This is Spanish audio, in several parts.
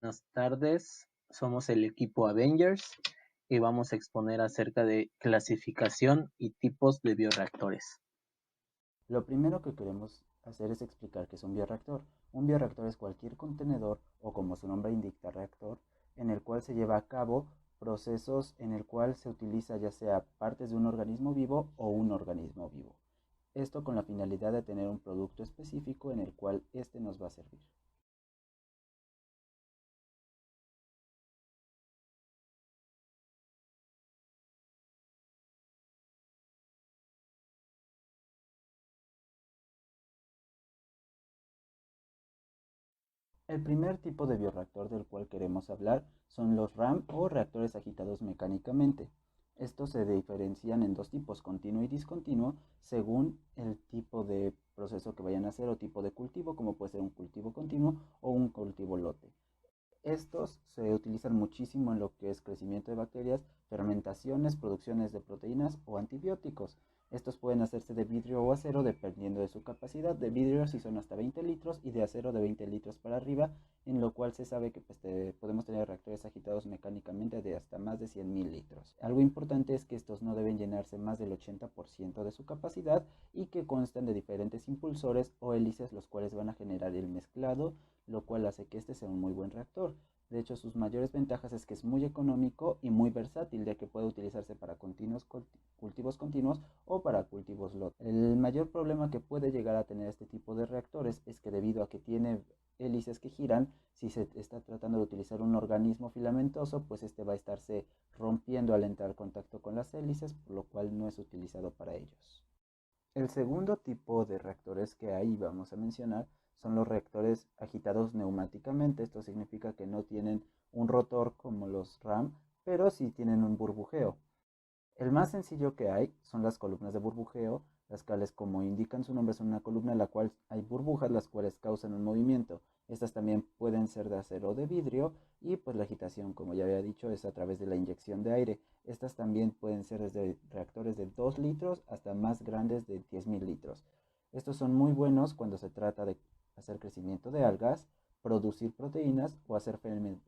Buenas tardes, somos el equipo Avengers y vamos a exponer acerca de clasificación y tipos de bioreactores. Lo primero que queremos hacer es explicar qué es un bioreactor. Un bioreactor es cualquier contenedor, o como su nombre indica, reactor, en el cual se lleva a cabo procesos en el cual se utiliza ya sea partes de un organismo vivo o un organismo vivo. Esto con la finalidad de tener un producto específico en el cual este nos va a servir. El primer tipo de bioreactor del cual queremos hablar son los RAM o reactores agitados mecánicamente. Estos se diferencian en dos tipos, continuo y discontinuo, según el tipo de proceso que vayan a hacer o tipo de cultivo, como puede ser un cultivo continuo o un cultivo lote. Estos se utilizan muchísimo en lo que es crecimiento de bacterias, fermentaciones, producciones de proteínas o antibióticos. Estos pueden hacerse de vidrio o acero dependiendo de su capacidad. De vidrio si son hasta 20 litros y de acero de 20 litros para arriba, en lo cual se sabe que podemos tener reactores agitados mecánicamente de hasta más de 100.000 litros. Algo importante es que estos no deben llenarse más del 80% de su capacidad y que constan de diferentes impulsores o hélices los cuales van a generar el mezclado, lo cual hace que este sea un muy buen reactor. De hecho, sus mayores ventajas es que es muy económico y muy versátil, ya que puede utilizarse para cultivos continuos o para cultivos LOT. El mayor problema que puede llegar a tener este tipo de reactores es que debido a que tiene hélices que giran, si se está tratando de utilizar un organismo filamentoso, pues este va a estarse rompiendo al entrar en contacto con las hélices, por lo cual no es utilizado para ellos. El segundo tipo de reactores que ahí vamos a mencionar son los reactores agitados neumáticamente. Esto significa que no tienen un rotor como los RAM, pero sí tienen un burbujeo. El más sencillo que hay son las columnas de burbujeo, las cuales, como indican su nombre, son una columna en la cual hay burbujas, las cuales causan un movimiento. Estas también pueden ser de acero o de vidrio y pues la agitación, como ya había dicho, es a través de la inyección de aire. Estas también pueden ser desde reactores de 2 litros hasta más grandes de 10.000 litros. Estos son muy buenos cuando se trata de hacer crecimiento de algas, producir proteínas o hacer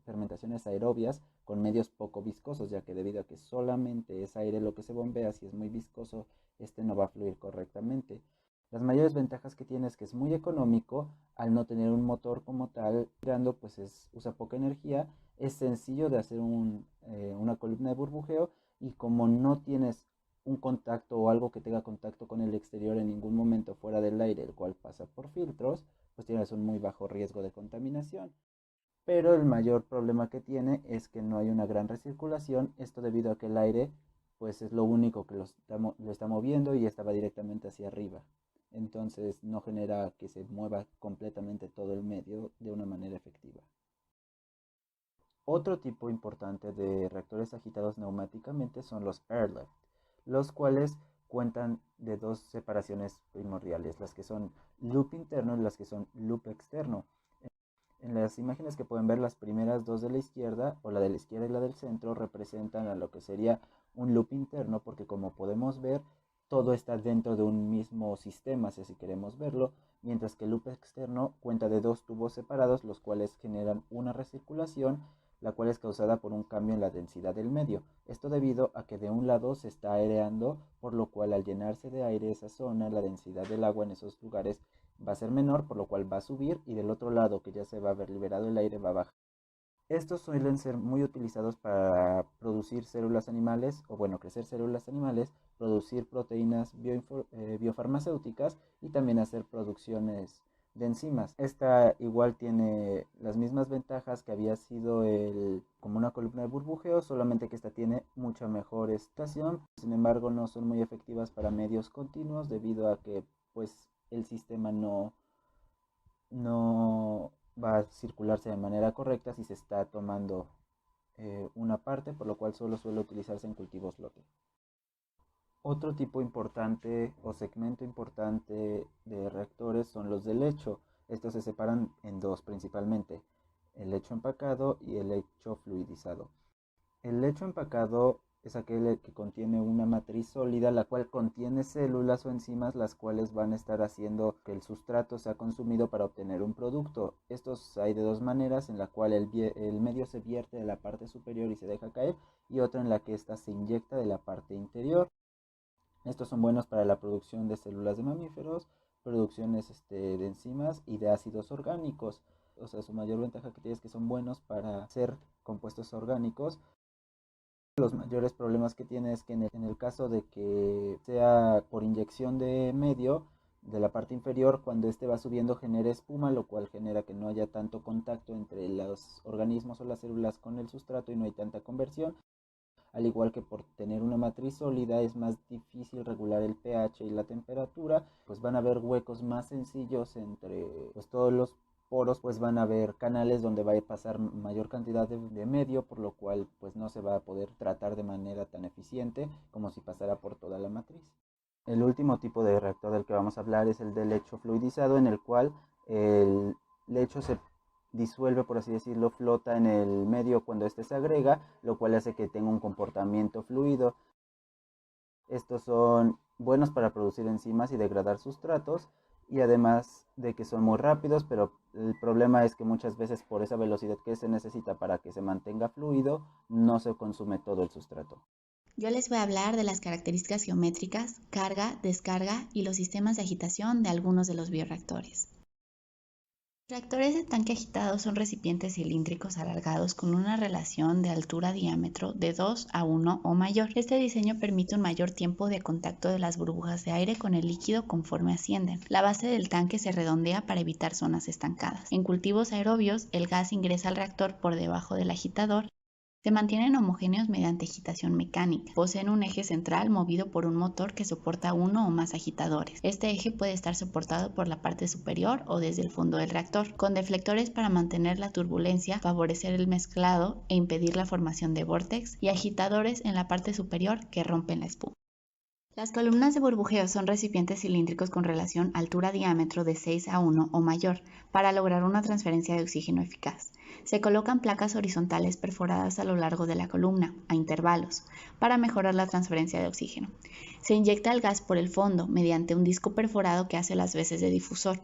fermentaciones aerobias con medios poco viscosos, ya que debido a que solamente es aire lo que se bombea, si es muy viscoso, este no va a fluir correctamente. Las mayores ventajas que tiene es que es muy económico, al no tener un motor como tal, girando pues usa poca energía, es sencillo de hacer una columna de burbujeo y como no tienes un contacto o algo que tenga contacto con el exterior en ningún momento fuera del aire, el cual pasa por filtros, pues tienes un muy bajo riesgo de contaminación. Pero el mayor problema que tiene es que no hay una gran recirculación, esto debido a que el aire pues es lo único que lo está moviendo y estaba directamente hacia arriba. Entonces no genera que se mueva completamente todo el medio de una manera efectiva. Otro tipo importante de reactores agitados neumáticamente son los airlift, los cuales cuentan de dos separaciones primordiales, las que son loop interno y las que son loop externo. En las imágenes que pueden ver, las primeras dos de la izquierda, o la de la izquierda y la del centro, representan a lo que sería un loop interno, porque como podemos ver, todo está dentro de un mismo sistema, si así queremos verlo, mientras que el loop externo cuenta de dos tubos separados, los cuales generan una recirculación, la cual es causada por un cambio en la densidad del medio. Esto debido a que de un lado se está aireando, por lo cual al llenarse de aire esa zona, la densidad del agua en esos lugares va a ser menor, por lo cual va a subir y del otro lado que ya se va a haber liberado el aire va a bajar. Estos suelen ser muy utilizados para producir células animales, o bueno, crecer células animales, producir proteínas biofarmacéuticas y también hacer producciones de enzimas. Esta igual tiene las mismas ventajas que había sido como una columna de burbujeo, solamente que esta tiene mucha mejor estación. Sin embargo, no son muy efectivas para medios continuos debido a que pues el sistema no va a circularse de manera correcta si se está tomando una parte, por lo cual solo suele utilizarse en cultivos lote. Otro tipo importante o segmento importante de reactores son los de lecho. Estos se separan en dos principalmente, el lecho empacado y el lecho fluidizado. El lecho empacado es aquel que contiene una matriz sólida, la cual contiene células o enzimas, las cuales van a estar haciendo que el sustrato sea consumido para obtener un producto. Estos hay de dos maneras, en la cual el medio se vierte de la parte superior y se deja caer, y otra en la que ésta se inyecta de la parte interior. Estos son buenos para la producción de células de mamíferos, producciones de enzimas y de ácidos orgánicos. O sea, su mayor ventaja que tiene es que son buenos para hacer compuestos orgánicos. Los mayores problemas que tiene es que en el caso de que sea por inyección de medio de la parte inferior, cuando este va subiendo genera espuma, lo cual genera que no haya tanto contacto entre los organismos o las células con el sustrato y no hay tanta conversión. Al igual que por tener una matriz sólida es más difícil regular el pH y la temperatura, pues van a haber huecos más sencillos entre pues, todos los poros, pues van a haber canales donde va a pasar mayor cantidad de medio, por lo cual pues no se va a poder tratar de manera tan eficiente como si pasara por toda la matriz. El último tipo de reactor del que vamos a hablar es el de lecho fluidizado, en el cual el lecho se disuelve, por así decirlo, flota en el medio cuando éste se agrega, lo cual hace que tenga un comportamiento fluido. Estos son buenos para producir enzimas y degradar sustratos, y además de que son muy rápidos, pero el problema es que muchas veces por esa velocidad que se necesita para que se mantenga fluido, no se consume todo el sustrato. Yo les voy a hablar de las características geométricas, carga, descarga y los sistemas de agitación de algunos de los bioreactores. Los reactores de tanque agitado son recipientes cilíndricos alargados con una relación de altura-diámetro de 2 a 1 o mayor. Este diseño permite un mayor tiempo de contacto de las burbujas de aire con el líquido conforme ascienden. La base del tanque se redondea para evitar zonas estancadas. En cultivos aerobios, el gas ingresa al reactor por debajo del agitador. Se mantienen homogéneos mediante agitación mecánica. Poseen un eje central movido por un motor que soporta uno o más agitadores. Este eje puede estar soportado por la parte superior o desde el fondo del reactor, con deflectores para mantener la turbulencia, favorecer el mezclado e impedir la formación de vórtex, y agitadores en la parte superior que rompen la espuma. Las columnas de burbujeo son recipientes cilíndricos con relación altura-diámetro de 6 a 1 o mayor para lograr una transferencia de oxígeno eficaz. Se colocan placas horizontales perforadas a lo largo de la columna, a intervalos, para mejorar la transferencia de oxígeno. Se inyecta el gas por el fondo mediante un disco perforado que hace las veces de difusor.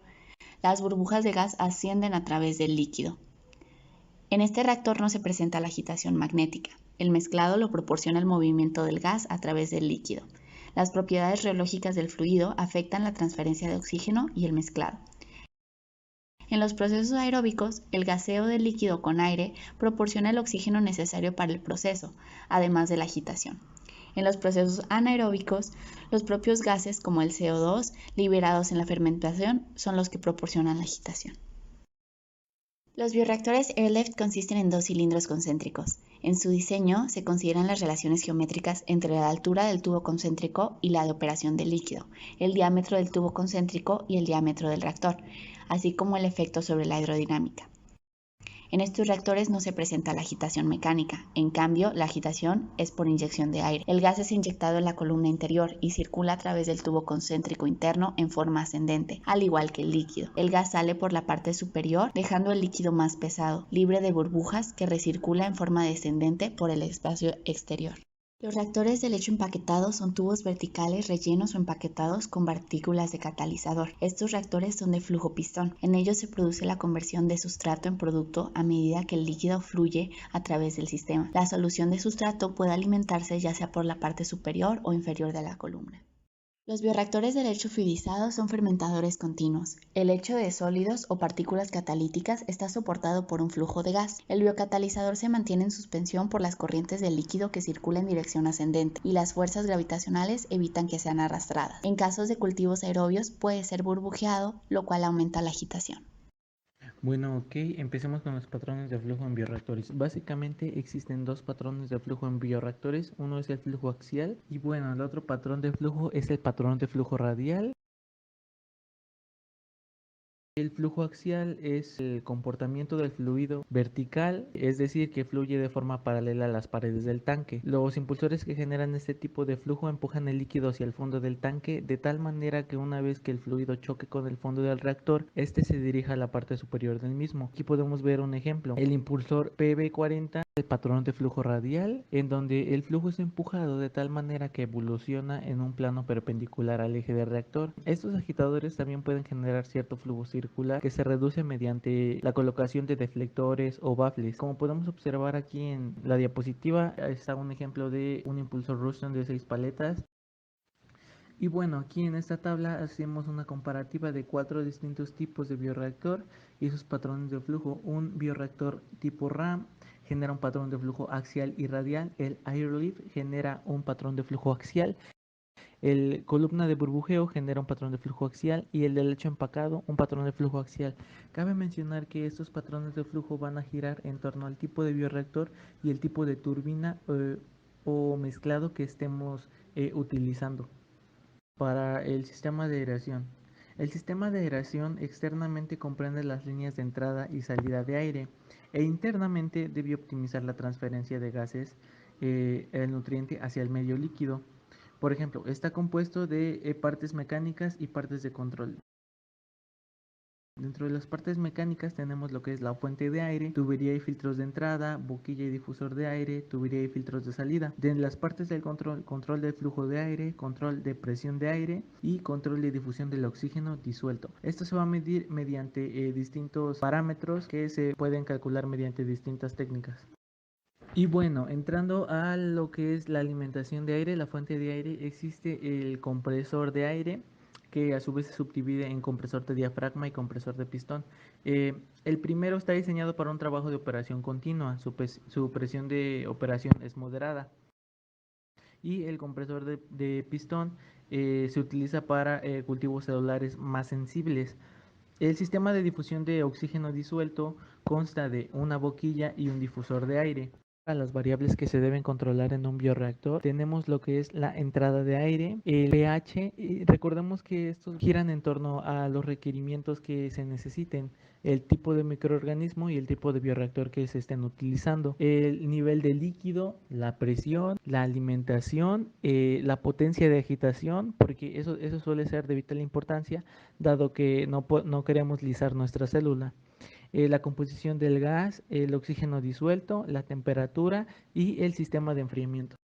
Las burbujas de gas ascienden a través del líquido. En este reactor no se presenta la agitación magnética. El mezclado lo proporciona el movimiento del gas a través del líquido. Las propiedades reológicas del fluido afectan la transferencia de oxígeno y el mezclado. En los procesos aeróbicos, el gaseo del líquido con aire proporciona el oxígeno necesario para el proceso, además de la agitación. En los procesos anaeróbicos, los propios gases como el CO2 liberados en la fermentación son los que proporcionan la agitación. Los bioreactores Airlift consisten en dos cilindros concéntricos. En su diseño se consideran las relaciones geométricas entre la altura del tubo concéntrico y la de operación del líquido, el diámetro del tubo concéntrico y el diámetro del reactor, así como el efecto sobre la hidrodinámica. En estos reactores no se presenta la agitación mecánica, en cambio la agitación es por inyección de aire. El gas es inyectado en la columna interior y circula a través del tubo concéntrico interno en forma ascendente, al igual que el líquido. El gas sale por la parte superior, dejando el líquido más pesado, libre de burbujas, que recircula en forma descendente por el espacio exterior. Los reactores de lecho empaquetado son tubos verticales rellenos o empaquetados con partículas de catalizador. Estos reactores son de flujo pistón. En ellos se produce la conversión de sustrato en producto a medida que el líquido fluye a través del sistema. La solución de sustrato puede alimentarse ya sea por la parte superior o inferior de la columna. Los bioreactores de lecho fluidizado son fermentadores continuos. El lecho de sólidos o partículas catalíticas está soportado por un flujo de gas. El biocatalizador se mantiene en suspensión por las corrientes del líquido que circula en dirección ascendente, y las fuerzas gravitacionales evitan que sean arrastradas. En casos de cultivos aerobios puede ser burbujeado, lo cual aumenta la agitación. Bueno, ok, empecemos con los patrones de flujo en bioreactores. Básicamente existen dos patrones de flujo en bioreactores. Uno es el flujo axial y bueno, el otro patrón de flujo es el patrón de flujo radial. El flujo axial es el comportamiento del fluido vertical, es decir, que fluye de forma paralela a las paredes del tanque. Los impulsores que generan este tipo de flujo empujan el líquido hacia el fondo del tanque de tal manera que una vez que el fluido choque con el fondo del reactor, este se dirija a la parte superior del mismo. Aquí podemos ver un ejemplo. El impulsor PB40 el patrón de flujo radial, en donde el flujo es empujado de tal manera que evoluciona en un plano perpendicular al eje del reactor. Estos agitadores también pueden generar cierto flujo circular que se reduce mediante la colocación de deflectores o baffles. Como podemos observar aquí en la diapositiva, está un ejemplo de un impulsor Ruston de 6 paletas. Y bueno, aquí en esta tabla hacemos una comparativa de 4 distintos tipos de bioreactor y sus patrones de flujo. Un bioreactor tipo RAM genera un patrón de flujo axial y radial. El Airlift genera un patrón de flujo axial. El columna de burbujeo genera un patrón de flujo axial y el de lecho empacado un patrón de flujo axial. Cabe mencionar que estos patrones de flujo van a girar en torno al tipo de bioreactor y el tipo de turbina o mezclado que estemos utilizando. Para el sistema de aireación. El sistema de aireación externamente comprende las líneas de entrada y salida de aire e internamente debe optimizar la transferencia de gases, el nutriente hacia el medio líquido. Por ejemplo, está compuesto de partes mecánicas y partes de control. Dentro de las partes mecánicas tenemos lo que es la fuente de aire, tubería y filtros de entrada, boquilla y difusor de aire, tubería y filtros de salida. De las partes del control del flujo de aire, control de presión de aire y control de difusión del oxígeno disuelto. Esto se va a medir mediante distintos parámetros que se pueden calcular mediante distintas técnicas. Y bueno, entrando a lo que es la alimentación de aire, la fuente de aire, existe el compresor de aire, que a su vez se subdivide en compresor de diafragma y compresor de pistón. El primero está diseñado para un trabajo de operación continua, su presión de operación es moderada. Y el compresor de pistón se utiliza para cultivos celulares más sensibles. El sistema de difusión de oxígeno disuelto consta de una boquilla y un difusor de aire. A las variables que se deben controlar en un bioreactor tenemos lo que es la entrada de aire, el pH, y recordemos que estos giran en torno a los requerimientos que se necesiten, el tipo de microorganismo y el tipo de bioreactor que se estén utilizando, el nivel de líquido, la presión, la alimentación, la potencia de agitación, porque eso suele ser de vital importancia dado que no queremos lisar nuestra célula. La composición del gas, el oxígeno disuelto, la temperatura y el sistema de enfriamiento.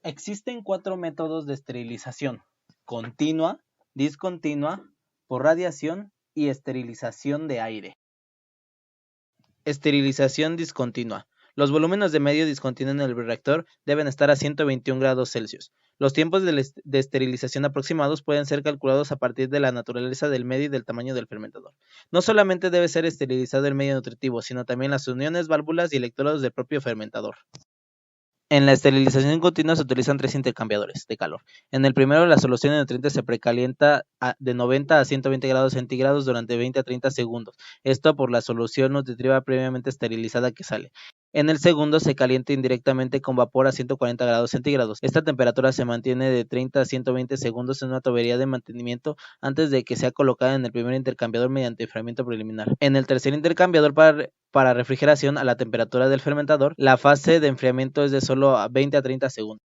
Existen 4 métodos de esterilización: continua, discontinua, por radiación y esterilización de aire. Esterilización discontinua. Los volúmenes de medio discontinuo en el bioreactor deben estar a 121 grados Celsius. Los tiempos de esterilización aproximados pueden ser calculados a partir de la naturaleza del medio y del tamaño del fermentador. No solamente debe ser esterilizado el medio nutritivo, sino también las uniones, válvulas y electrodos del propio fermentador. En la esterilización continua se utilizan 3 intercambiadores de calor. En el primero, la solución de nutrientes se precalienta de 90 a 120 grados centígrados durante 20 a 30 segundos. Esto por la solución nutritiva previamente esterilizada que sale. En el segundo, se calienta indirectamente con vapor a 140 grados centígrados. Esta temperatura se mantiene de 30 a 120 segundos en una tubería de mantenimiento antes de que sea colocada en el primer intercambiador mediante enfriamiento preliminar. En el tercer intercambiador para refrigeración a la temperatura del fermentador, la fase de enfriamiento es de solo 20 a 30 segundos.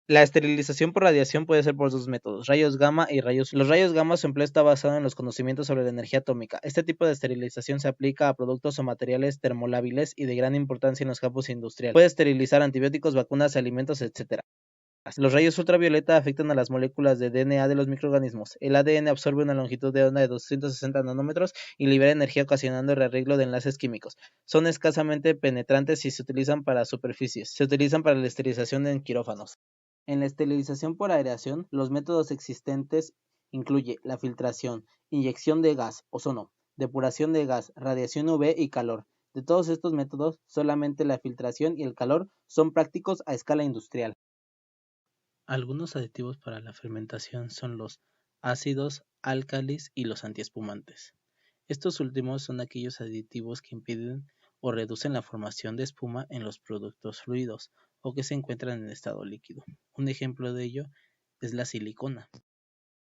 La esterilización por radiación puede ser por 2 métodos, rayos gamma y rayos UV. Los rayos gamma su empleo está basado en los conocimientos sobre la energía atómica. Este tipo de esterilización se aplica a productos o materiales termolábiles y de gran importancia en los campos industriales. Puede esterilizar antibióticos, vacunas, alimentos, etc. Los rayos ultravioleta afectan a las moléculas de DNA de los microorganismos. El ADN absorbe una longitud de onda de 260 nanómetros y libera energía ocasionando el rearreglo de enlaces químicos. Son escasamente penetrantes y se utilizan para superficies. Se utilizan para la esterilización en quirófanos. En la esterilización por aireación, los métodos existentes incluye la filtración, inyección de gas, ozono, depuración de gas, radiación UV y calor. De todos estos métodos, solamente la filtración y el calor son prácticos a escala industrial. Algunos aditivos para la fermentación son los ácidos, álcalis y los antiespumantes. Estos últimos son aquellos aditivos que impiden o reducen la formación de espuma en los productos fluidos o que se encuentran en estado líquido. Un ejemplo de ello es la silicona.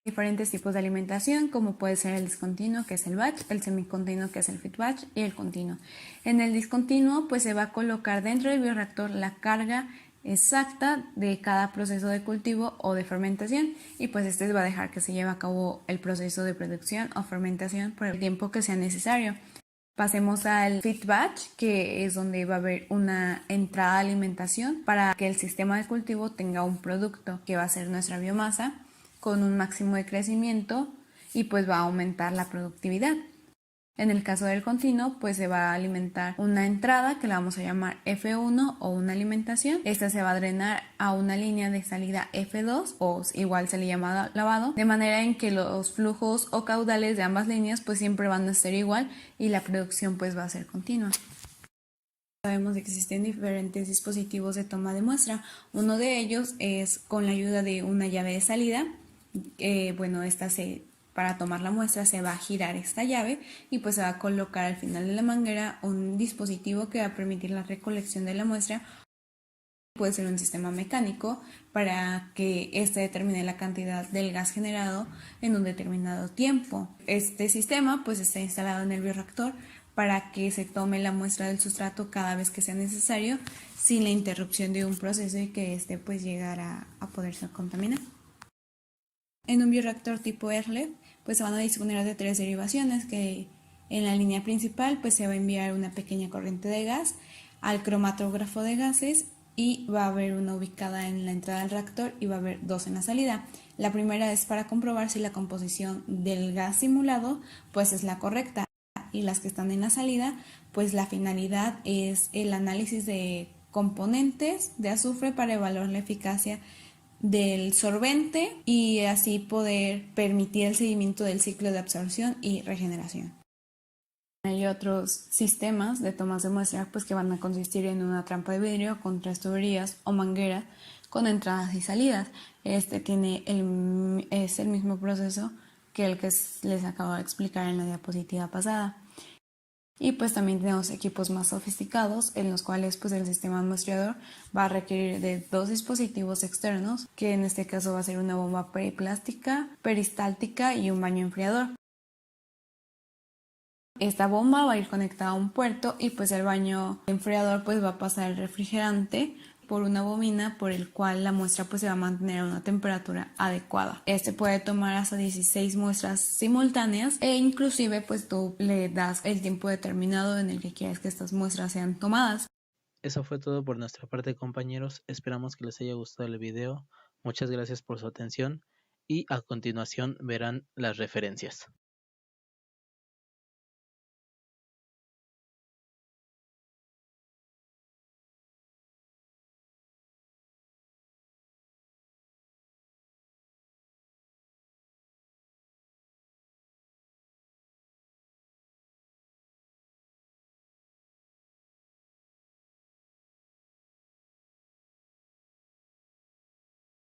Diferentes tipos de alimentación, como puede ser el discontinuo, que es el batch, el semicontinuo, que es el feed batch, y el continuo. En el discontinuo, pues se va a colocar dentro del bioreactor la carga exacta de cada proceso de cultivo o de fermentación, y pues este va a dejar que se lleve a cabo el proceso de producción o fermentación por el tiempo que sea necesario. Pasemos al feed batch, que es donde va a haber una entrada de alimentación para que el sistema de cultivo tenga un producto que va a ser nuestra biomasa con un máximo de crecimiento y pues va a aumentar la productividad. En el caso del continuo, pues se va a alimentar una entrada que la vamos a llamar F1 o una alimentación. Esta se va a drenar a una línea de salida F2 o igual se le llama lavado, de manera en que los flujos o caudales de ambas líneas pues siempre van a ser igual y la producción pues va a ser continua. Sabemos que existen diferentes dispositivos de toma de muestra. Uno de ellos es con la ayuda de una llave de salida. Para tomar la muestra se va a girar esta llave y pues se va a colocar al final de la manguera un dispositivo que va a permitir la recolección de la muestra. Puede ser un sistema mecánico para que éste determine la cantidad del gas generado en un determinado tiempo. Este sistema pues está instalado en el bioreactor para que se tome la muestra del sustrato cada vez que sea necesario sin la interrupción de un proceso y que éste pues llegara a poderse contaminar. En un bioreactor tipo ERLEF pues se van a disponer de 3 derivaciones, que en la línea principal pues se va a enviar una pequeña corriente de gas al cromatógrafo de gases y va a haber una ubicada en la entrada del reactor y va a haber 2 en la salida. La primera es para comprobar si la composición del gas simulado pues es la correcta, y las que están en la salida pues la finalidad es el análisis de componentes de azufre para evaluar la eficacia del sorbente y así poder permitir el seguimiento del ciclo de absorción y regeneración. Hay otros sistemas de tomas de muestra pues que van a consistir en una trampa de vidrio con 3 tuberías o mangueras con entradas y salidas. Este es el mismo proceso que el que les acabo de explicar en la diapositiva pasada. Y pues también tenemos equipos más sofisticados en los cuales pues el sistema muestreador va a requerir de 2 dispositivos externos, que en este caso va a ser una bomba periplástica, peristáltica y un baño enfriador. Esta bomba va a ir conectada a un puerto y pues el baño enfriador pues va a pasar el refrigerante por una bobina por el cual la muestra pues se va a mantener a una temperatura adecuada. Este puede tomar hasta 16 muestras simultáneas e inclusive pues tú le das el tiempo determinado en el que quieres que estas muestras sean tomadas. Eso fue todo por nuestra parte, compañeros. Esperamos que les haya gustado el video. Muchas gracias por su atención y a continuación verán las referencias.